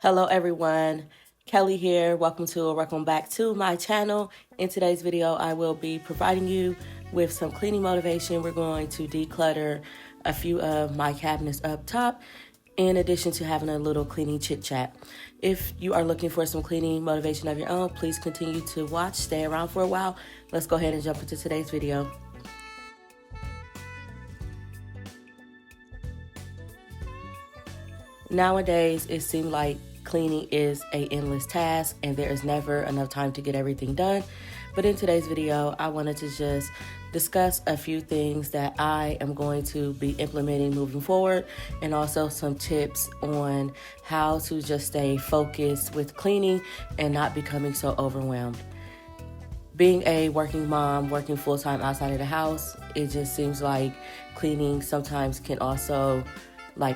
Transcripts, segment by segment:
Hello everyone, Kelly here. Welcome back to my channel. In today's video, I will be providing you with some cleaning motivation. We're going to declutter a few of my cabinets up top, in addition to having a little cleaning chit chat. If you are looking for some cleaning motivation of your own, please continue to watch, stay around for a while. Let's go ahead and jump into today's video. Nowadays, it seems like cleaning is an endless task and there is never enough time to get everything done. But in today's video, I wanted to just discuss a few things that I am going to be implementing moving forward, and also some tips on how to just stay focused with cleaning and not becoming so overwhelmed. Being a working mom, working full-time outside of the house, it just seems like cleaning sometimes can also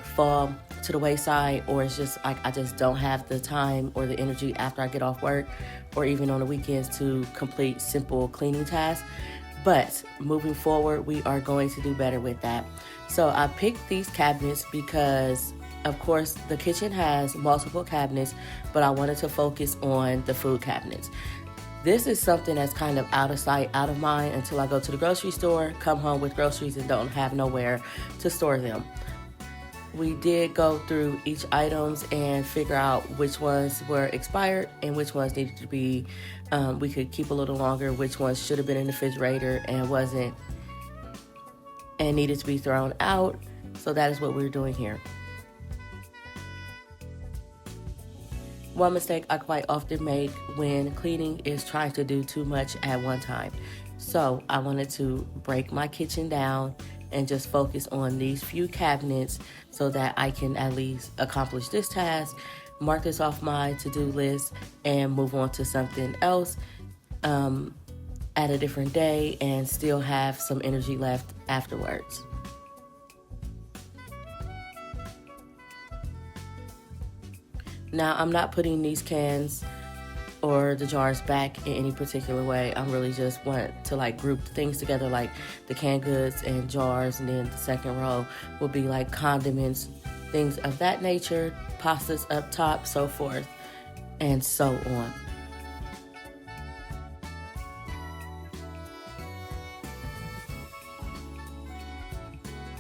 fall to the wayside, or it's just like I just don't have the time or the energy after I get off work or even on the weekends to complete simple cleaning tasks. But moving forward, we are going to do better with that. So I picked these cabinets because, of course, the kitchen has multiple cabinets, but I wanted to focus on the food cabinets. This is something that's kind of out of sight, out of mind until I go to the grocery store, come home with groceries, and don't have nowhere to store them. We did go through each items and figure out which ones were expired and which ones needed to be, we could keep a little longer, which ones should have been in the refrigerator and wasn't, and needed to be thrown out. So that is what we're doing here. One mistake I quite often make when cleaning is trying to do too much at one time. So I wanted to break my kitchen down and just focus on these few cabinets so that I can at least accomplish this task, mark this off my to-do list, and move on to something else at a different day and still have some energy left afterwards. Now, I'm not putting these cans or the jars back in any particular way. I'm really just want to group things together, like the canned goods and jars, and then the second row will be like condiments, things of that nature, pastas up top, so forth and so on.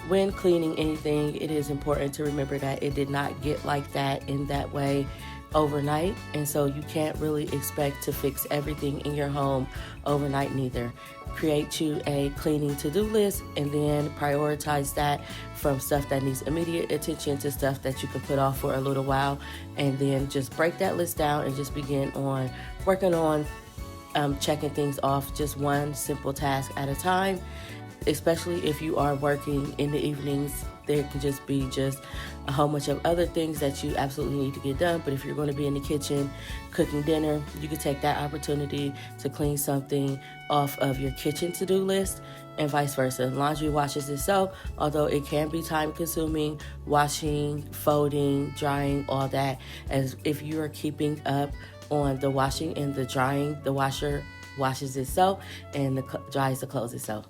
When cleaning anything, it is important to remember that it did not get like that in that way overnight, and so you can't really expect to fix everything in your home overnight neither. Create you a cleaning to-do list and then prioritize that from stuff that needs immediate attention to stuff that you can put off for a little while, and then just break that list down and just begin on working on checking things off, just one simple task at a time. Especially if you are working in the evenings, there can just be a whole bunch of other things that you absolutely need to get done. But if you're going to be in the kitchen cooking dinner, you can take that opportunity to clean something off of your kitchen to-do list, and vice versa. Laundry washes itself, although it can be time consuming, washing, folding, drying, all that. As if you are keeping up on the washing and the drying, the washer washes itself and dries the clothes itself.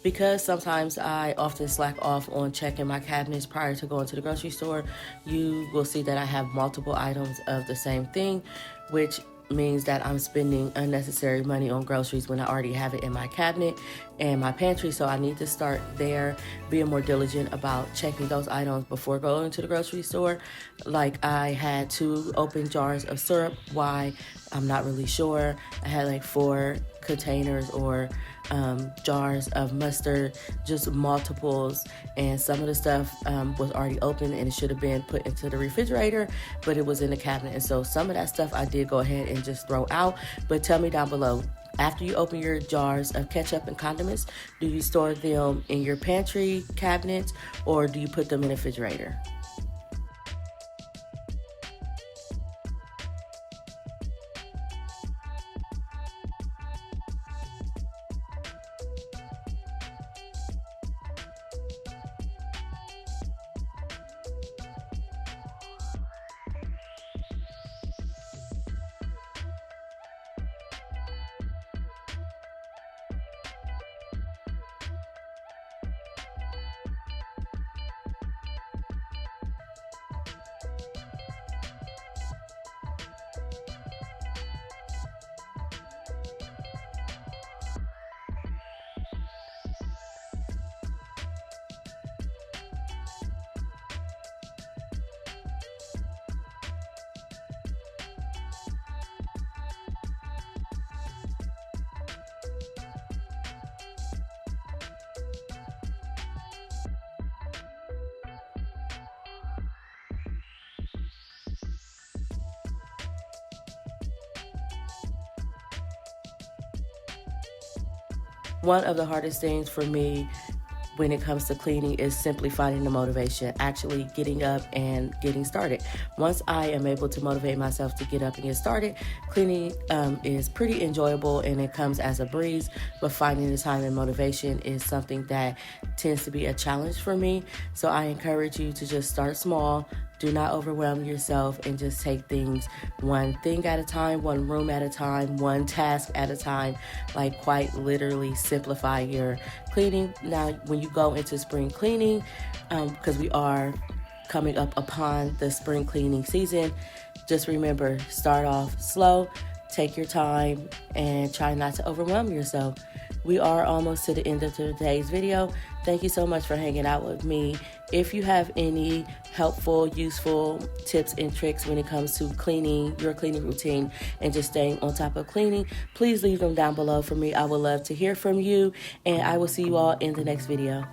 Because sometimes I often slack off on checking my cabinets prior to going to the grocery store, you will see that I have multiple items of the same thing, which means that I'm spending unnecessary money on groceries when I already have it in my cabinet and my pantry. So I need to start there, being more diligent about checking those items before going to the grocery store. Like, I had 2 open jars of syrup. Why? I'm not really sure. I had 4 containers or jars of mustard, just multiples, and some of the stuff was already open and it should have been put into the refrigerator, but it was in the cabinet, and so some of that stuff I did go ahead and just throw out. But tell me down below, after you open your jars of ketchup and condiments, do you store them in your pantry cabinets or do you put them in the refrigerator? one of the hardest things for me when it comes to cleaning is simply finding the motivation, actually getting up and getting started. Once I am able to motivate myself to get up and get started, cleaning is pretty enjoyable and it comes as a breeze, but finding the time and motivation is something that tends to be a challenge for me. So I encourage you to just start small. Do not overwhelm yourself and just take things one thing at a time, one room at a time, one task at a time. Like quite literally simplify your cleaning. Now, when you go into spring cleaning, because we are coming up upon the spring cleaning season, just remember, start off slow, take your time, and try not to overwhelm yourself. We are almost to the end of today's video. Thank you so much for hanging out with me. If you have any helpful, useful tips and tricks when it comes to cleaning, your cleaning routine, and just staying on top of cleaning, please leave them down below for me. I would love to hear from you, and I will see you all in the next video.